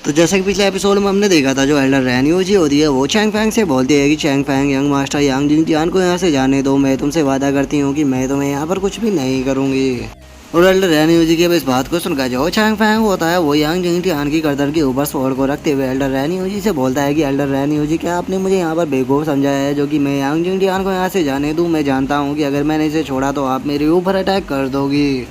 तो जैसा कि पिछले एपिसोड में हमने देखा था, जो एल्डर रेन्यू जी होती है वो चैंग फैंग से बोलती है कि चैंग फैंग, यंग मास्टर यांग जिंगटियान को यहाँ से जाने दो। मैं तुमसे वादा करती हूँ कि मैं तुम्हें यहाँ पर कुछ भी नहीं करूँगी। और एल्डर रेन्यू जी की अब इस बात को सुनकर जो चैंग फैंग होता है वो यांग जिंगटियान की गर्दन के ऊपर स्वॉर्ड को रखते हुए एल्डर रेन्यू जी से बोलता है कि एल्डर रेन्यू जी, क्या आपने मुझे यहाँ पर बेवकूफ़ समझा है जो कि मैं यांग जिंगटियान को यहाँ से जाने दूँ? मैं जानता हूँ कि अगर मैंने इसे छोड़ा तो आप मेरे ऊपर अटैक कर दोगी।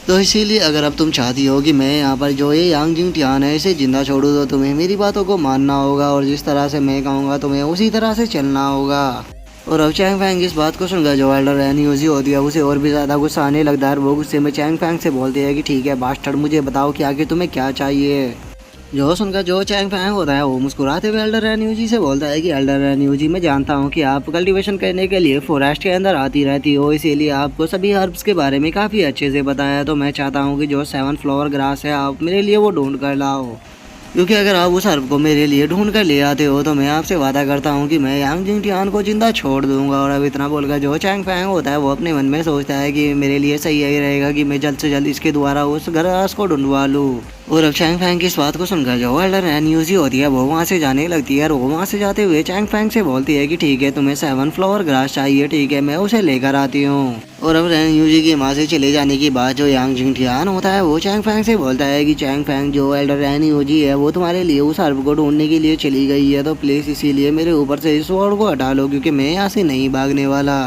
तो इसीलिए अगर अब तुम चाहती हो कि मैं यहाँ पर जो ये यांग जिंगटियान है इसे जिंदा छोड़ूँ, तो तुम्हें मेरी बातों को मानना होगा और जिस तरह से मैं कहूँगा तुम्हें उसी तरह से चलना होगा। और अब चैंग फैंग इस बात को सुनकर जो एल्डर रेन्यूजी होती है उसे और भी ज़्यादा गुस्सा आने लगता है। वो गुस्से में चैंग फैंग से बोलती है कि ठीक है बास्टर्ड, मुझे बताओ कि आगे तुम्हें क्या चाहिए। जो सुनकर जो चैंग फैंग होता है वो मुस्कुराते हुए एल्डर रेन्यूजी से बोलता है कि एल्डर रेन्यूजी, मैं जानता हूँ कि आप कल्टीवेशन करने के लिए फॉरेस्ट के अंदर आती रहती हो, इसीलिए आपको सभी हर्ब्स के बारे में काफ़ी अच्छे से पता है। तो मैं चाहता हूँ कि जो 7 फ्लावर ग्रास है आप मेरे लिए वो ढूंढ कर लाओ, क्योंकि अगर आप उस हर्ब को मेरे लिए ढूंढ कर ले आते हो तो मैं आपसे वादा करता हूँ कि मैं यांग जिंगटियान को जिंदा छोड़ दूंगा। और अब इतना बोलकर जो चैंग फैंग होता है वो अपने मन में सोचता है कि मेरे लिए सही यही रहेगा कि मैं जल्द से जल्द इसके द्वारा उस ग्रास को ढूंढवा लूँ। और अब चैंग फैंग की इस बात को सुनकर जो एल्डर रेन्यूजी होती है वो वहाँ से जाने लगती है। और वो वहाँ से जाते हुए चैंग फैंग से बोलती है कि ठीक है तुम्हें 7 फ्लावर ग्रास चाहिए, ठीक है मैं उसे लेकर आती हूँ। और अब रेन्यूजी की माँ से चले जाने के बाद जो यांग जिंगटियान होता है वो चैंग फैंग से बोलता है कि चैंग फैंग, जो एल्डर रेन्यूजी है वो तुम्हारे लिए उस हर्ब को ढूंढने के लिए चली गई है, तो प्लीज़ इसीलिए मेरे ऊपर से इस स्वॉर्ड को हटा लो, क्योंकि मैं यहाँ से नहीं भागने वाला।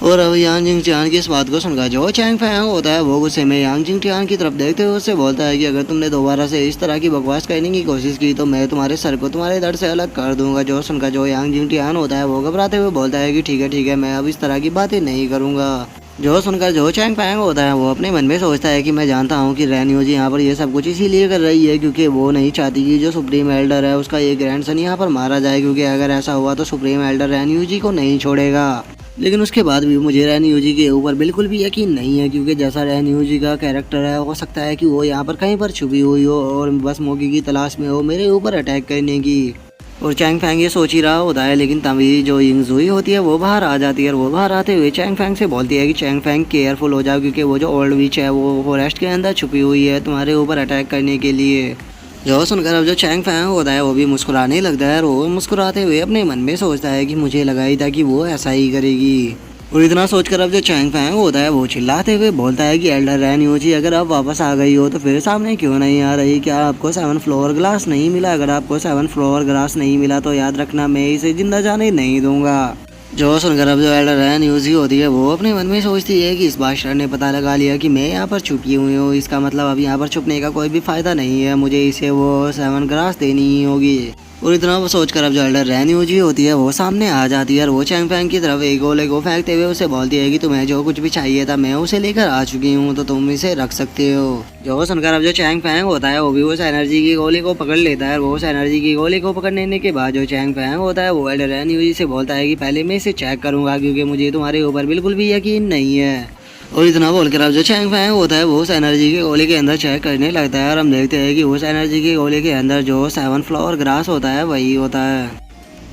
और अब यांग जिंगटियान की इस बात को सुनकर जो चैंग फैंग होता है वो गुस्से में यांग जिंगटियान की तरफ देखते हुए उससे बोलता है कि अगर तुमने दोबारा से इस तरह की बकवास करने की कोशिश की तो मैं तुम्हारे सर को तुम्हारे धड़ से अलग कर दूंगा। जो सुनकर जो यांग जिंगटियान होता है वो घबराते हुए बोलता है कि ठीक है मैं अब इस तरह की बातें नहीं करूँगा। जो सुनकर जो चैंग फैंग होता है वो अपने मन में सोचता है कि मैं जानता हूँ कि रेन्यूजी यहाँ पर ये सब कुछ इसीलिए कर रही है क्योंकि वो नहीं चाहती कि जो सुप्रीम एल्डर है उसका ये ग्रैंडसन यहाँ पर मारा जाए, क्योंकि अगर ऐसा हुआ तो सुप्रीम एल्डर रेन्यूजी को नहीं छोड़ेगा। लेकिन उसके बाद भी मुझे रेन्यूजी के ऊपर बिल्कुल भी यकीन नहीं है, क्योंकि जैसा रेन्यूजी का कैरेक्टर है हो सकता है कि वो यहाँ पर कहीं पर छुपी हुई हो और बस मौके की तलाश में हो मेरे ऊपर अटैक करने की। और चैंग फैंग ये सोच ही रहा होता है, लेकिन तभी जो यिंगजुई होती है वो बाहर आ जाती है। और वो बाहर आते हुए चैंग फैंग से बोलती है कि चैंग फैंग केयरफुल हो जाओ, क्योंकि वो जो ओल्ड विच है वो फॉरेस्ट के अंदर छुपी हुई है तुम्हारे ऊपर अटैक करने के लिए। जो सुनकर अब जो चैंग फैंग होता है वो भी मुस्कुराने लगता है। और वो मुस्कुराते हुए अपने मन में सोचता है कि मुझे लगा ही था कि वो ऐसा ही करेगी। और इतना सोचकर अब जो चैंग फैंग होता है वो चिल्लाते हुए बोलता है कि एल्डर रेन्यूजी, अगर आप वापस आ गई हो तो फिर सामने क्यों नहीं आ रही? क्या आपको 7 फ्लावर ग्लास नहीं मिला? अगर आपको 7 फ्लावर ग्लास नहीं मिला तो याद रखना मैं इसे जिंदा जाने नहीं दूंगा। जो सुनकर अब जो एल्डर रेन्यूजी होती है वो अपने मन में सोचती है कि इस बादशाह ने पता लगा लिया कि मैं यहाँ पर छुपी हुई हूँ, इसका मतलब अब यहाँ पर छुपने का कोई भी फायदा नहीं है, मुझे इसे वो 7 ग्रास देनी ही होगी। और इतना वो सोचकर अब जो एल्डर रेन्यूजी होती है वो सामने आ जाती है। और वो चैंग फैंग की तरफ एक गोले को फेंकते हुए उसे बोलती है कि तुम्हें जो कुछ भी चाहिए था मैं उसे लेकर आ चुकी हूँ, तो तुम इसे रख सकते हो। जो सुनकर अब जो चैंग फैंग होता है वो भी उस एनर्जी की गोली को पकड़ लेता है। और वो उस एनर्जी की गोली को पकड़ लेने के बाद जो चैंग फैंग होता है वो एल्डर रेन्यूजी से बोलता है कि पहले मैं इसे चेक करूँगा, क्योंकि मुझे तुम्हारे ऊपर बिल्कुल भी यकीन नहीं है। और इतना बोलकर अब जो चैंग फैंग होता है वो उस एनर्जी के गोले के अंदर चेक करने लगता है। और हम देखते हैं कि उस एनर्जी के गोले के अंदर जो 7 फ्लावर ग्रास होता है वही होता है।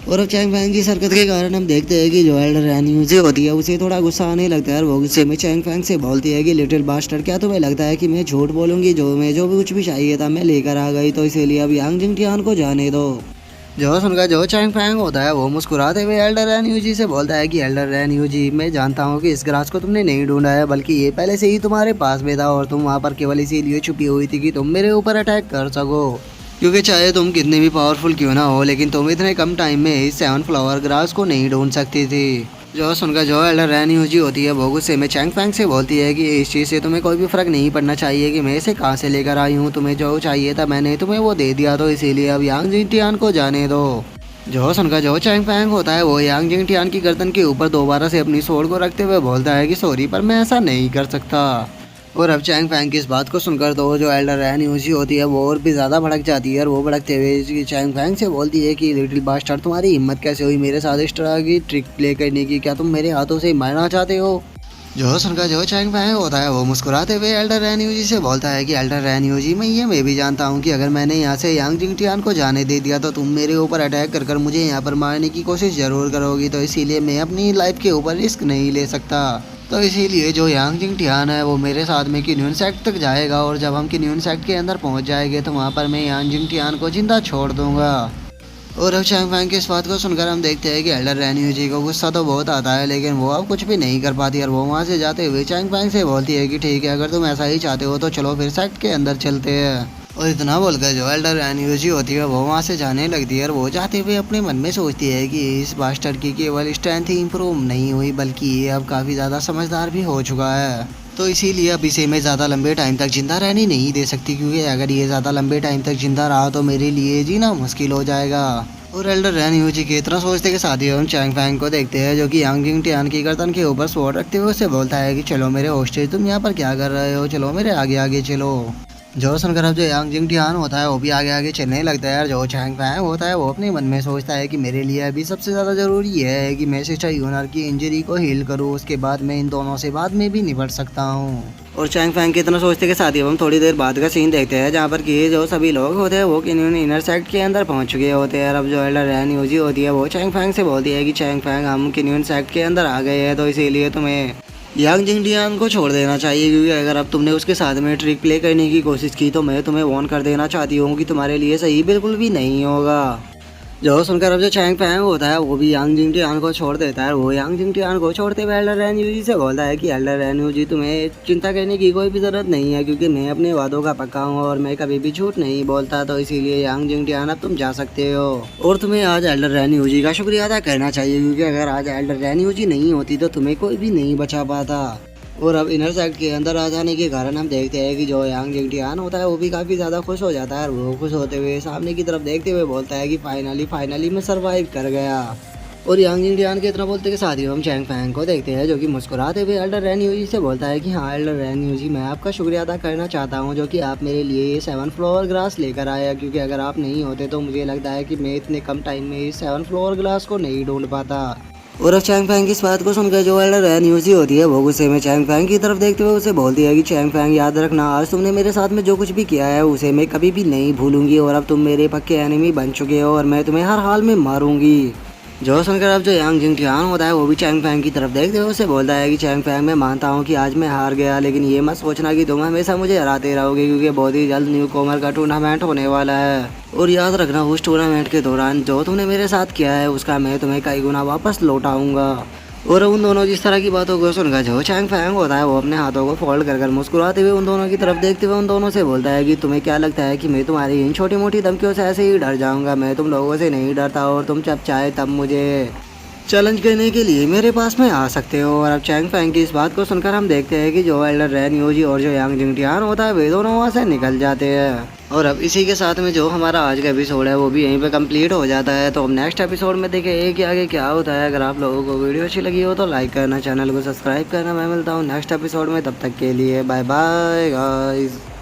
और अब चैंग फैंग की हरकत के कारण हम देखते हैं कि जो एल्डर रेन्यूजी होती है उसे थोड़ा गुस्सा आने लगता है। और वो गुस्से में चैंग फैंग से बोलती है कि लिटिल बास्टर्ड, क्या तुम्हें लगता है कि मैं झूठ बोलूँगी? जो भी कुछ भी चाहिए था मैं लेकर आ गई, तो इसीलिए अब यांग जिंगटियान को जाने दो। जो सुनकर जो चैंग फैंग होता है वो मुस्कुराते हुए एल्डर रेन्यूजी से बोलता है कि एल्डर रेन्यूजी, मैं जानता हूँ कि इस ग्रास को तुमने नहीं ढूंढा है, बल्कि ये पहले से ही तुम्हारे पास में था और तुम वहाँ पर केवल इसीलिए छुपी हुई थी कि तुम मेरे ऊपर अटैक कर सको। क्योंकि चाहे तुम कितने भी पावरफुल क्यों ना हो, लेकिन तुम इतने कम टाइम में इस 7 फ्लावर ग्रास को नहीं ढूंढ सकती थी। जो सुनकर जो एल्डर रेन्यूजी होती है वो गुस्से में चैंग फैंग से बोलती है कि इस चीज़ से तुम्हें कोई भी फ़र्क नहीं पड़ना चाहिए कि मैं इसे कहाँ से लेकर आई हूँ, तुम्हें जो चाहिए था मैंने तुम्हें वो दे दिया, तो इसीलिए अब यांग जिंगटियान को जाने दो। जो सुनकर जो चैंग फैंग होता है वो यांग जिंगटियान की गर्दन के ऊपर दोबारा से अपनी सोड को रखते हुए बोलता है कि सॉरी, पर मैं ऐसा नहीं कर सकता। और अब चैंग फैंग की इस बात को सुनकर तो जो एल्डर रेन्यूजी होती है वो और भी ज़्यादा भड़क जाती है। और वो भड़कते हुए चैंग फैंग से बोलती है कि लिटिल बास्टर्ड, तुम्हारी हिम्मत कैसे हुई मेरे साथ इस तरह की ट्रिक प्ले करने की? क्या तुम मेरे हाथों से मारना चाहते हो? जो सुनकर जो चैंग फैंग होता है वो मुस्कुराते हुए एल्डर रेन्यूजी से बोलता है कि एल्डर रेन्यूजी, मैं भी जानता हूँ कि अगर मैंने यहाँ से यांग जिंगटियान को जाने दे दिया तो तुम मेरे ऊपर अटैक कर मुझे यहाँ पर मारने की कोशिश ज़रूर करोगी, तो इसीलिए मैं अपनी लाइफ के ऊपर रिस्क नहीं ले सकता। तो इसीलिए जो यांग जिंग टियान है वो मेरे साथ में किन्यून सेक्ट तक जाएगा और जब हम किन्यून सेक्ट के अंदर पहुंच जाएंगे तो वहाँ पर मैं यांग जिंग टियान को जिंदा छोड़ दूंगा। और अब चैंग फैंग की इस बात को सुनकर हम देखते हैं कि एल्डर रेन्यू जी को गुस्सा तो बहुत आता है, लेकिन वो अब कुछ भी नहीं कर पाती और वो वहाँ से जाते हुए चैंग फैंग से बोलती है कि ठीक है, अगर तुम ऐसा ही चाहते हो तो चलो फिर सेक्ट के अंदर चलते हैं। और इतना बोलकर जो एल्डर रेन्यू जी होती है वो वहाँ से जाने लगती है और वो जाते हुए अपने मन में सोचती है कि इस बास्टर्ड की केवल स्ट्रेंथ ही इम्प्रूव नहीं हुई बल्कि ये अब काफ़ी ज़्यादा समझदार भी हो चुका है। तो इसीलिए अब इसे मैं ज़्यादा लंबे टाइम तक जिंदा रहने नहीं दे सकती, क्योंकि अगर ये ज़्यादा लंबे टाइम तक जिंदा रहा तो मेरे लिए जीना मुश्किल हो जाएगा। और एल्डर रेन्यू जी के इतना सोचते के साथ ही हम चैंग फैंग को देखते हैं जो कि यांग जिंग टियान की गर्दन के ऊपर स्वॉर्ड रखते हुए उससे बोलता है कि चलो मेरे होस्टेज, तुम यहाँ पर क्या कर रहे हो, चलो मेरे आगे आगे चलो। जो सुनकर अब जो यांग जिंग टियान होता है वो भी आगे आगे चलने लगता है और जो चैंग फैंग होता है वो अपने मन में सोचता है कि मेरे लिए अभी सबसे ज़्यादा ज़रूरी है कि मैं सिस्टर यूनर की इंजरी को हील करूँ, उसके बाद मैं इन दोनों से बाद में भी निपट सकता हूँ। और चैंग फैंग के इतना सोचते के साथ ही हम थोड़ी देर बाद का सीन देखते हैं जहाँ पर कि जो सभी लोग होते हैं वो किन्यून इनर सेक्ट के अंदर पहुँच चुके होते हैं। अब जो एल्डर रेन्यू जी होती है वो चैंग फैंग से बोलती है कि चैंग फैंग हम किन्यून सेक्ट के अंदर आ गए हैं, तो इसीलिए तुम्हें यांग जिंग टियान को छोड़ देना चाहिए, क्योंकि अगर अब तुमने उसके साथ में ट्रिक प्ले करने की कोशिश की तो मैं तुम्हें वार्न कर देना चाहती हूँ कि तुम्हारे लिए सही बिल्कुल भी नहीं होगा। जो सुनकर अब जो चैंग फैंग होता है वो भी यांग जिंग टियान को छोड़ देता है। वो यांग जिंग टियान को छोड़ते हुए एल्डर रेन्यू जी से बोलता है कि एल्डर रेन्यू जी, तुम्हें चिंता करने की कोई भी ज़रूरत नहीं है, क्योंकि मैं अपने वादों का पक्का हूँ और मैं कभी भी झूठ नहीं बोलता, तो इसीलिए यांग जिंग टियान अब तुम जा सकते हो। और तुम्हें आज एल्डर रेन्यू जी का शुक्रिया अदा करना चाहिए, क्योंकि अगर आज एल्डर रेन्यू जी नहीं होती तो तुम्हें कोई भी नहीं बचा पाता। और अब इनर सेक्ट के अंदर आ जाने के कारण हम देखते हैं कि जो यांग जिंग टियान होता है वो भी काफ़ी ज़्यादा खुश हो जाता है और वो खुश होते हुए सामने की तरफ देखते हुए बोलता है कि फाइनली मैं सरवाइव कर गया। और यांग जिंग टियान के इतना बोलते के साथ ही हम चैंग फैंग को देखते हैं जो कि मुस्कुराते हुए एल्डर रेन्यू जी से बोलता है कि हाँ एल्डर रेन्यू जी, मैं आपका शुक्रिया अदा करना चाहता हूँ जो कि आप मेरे लिए ये 7 फ्लोवर ग्लास लेकर आया, क्योंकि अगर आप नहीं होते तो मुझे लगता है कि मैं इतने कम टाइम में इस 7 फ्लोवर ग्लास को नहीं ढूंढ पाता। और अब चैंग फैंग की इस बात को सुनकर जो एल्डर रेन्यू जी होती है वो गुस्से में चैंग फैंग की तरफ देखते हुए उसे बोलती है कि चैंग फैंग, याद रखना आज तुमने मेरे साथ में जो कुछ भी किया है उसे मैं कभी भी नहीं भूलूंगी, और अब तुम मेरे पक्के एनिमी बन चुके हो और मैं तुम्हें हर हाल में मारूंगी। जो सुनकर अब जो यांग जिंग टियान होता है वो भी चैंग फैंग की तरफ देखते हुए उसे बोलता है कि चैंग फैंग, मैं मानता हूँ कि आज मैं हार गया, लेकिन ये मत सोचना कि तुम हमेशा मुझे हराते रहोगे, क्योंकि बहुत ही जल्द न्यू कॉमर का टूर्नामेंट होने वाला है। और याद रखना उस टूर्नामेंट के दौरान जो तुमने मेरे साथ किया है उसका मैं तुम्हें कई गुना वापस लौटाऊंगा। और उन दोनों जिस तरह की बातों को सुनकर जो चैंग फैंग होता है वो अपने हाथों को फोल्ड कर मुस्कुराते हुए उन दोनों की तरफ देखते हुए उन दोनों से बोलता है कि तुम्हें क्या लगता है कि मैं तुम्हारी इन छोटी मोटी धमकियों से ऐसे ही डर जाऊंगा? मैं तुम लोगों से नहीं डरता और तुम जब चाहे तब मुझे चैलेंज करने के लिए मेरे पास में आ सकते हो। और अब चैंग फैंग की इस बात को सुनकर हम देखते हैं कि जो एल्डर रेन्यू जी और जो यांग जिंग टियान होता है वे दोनों वहाँ से निकल जाते हैं। और अब इसी के साथ में जो हमारा आज का एपिसोड है वो भी यहीं पे कंप्लीट हो जाता है। तो हम नेक्स्ट एपिसोड में देखेंगे कि आगे क्या होता है। अगर आप लोगों को वीडियो अच्छी लगी हो तो लाइक करना, चैनल को सब्सक्राइब करना। मैं मिलता हूँ नेक्स्ट एपिसोड में, तब तक के लिए बाय बाय गाइस।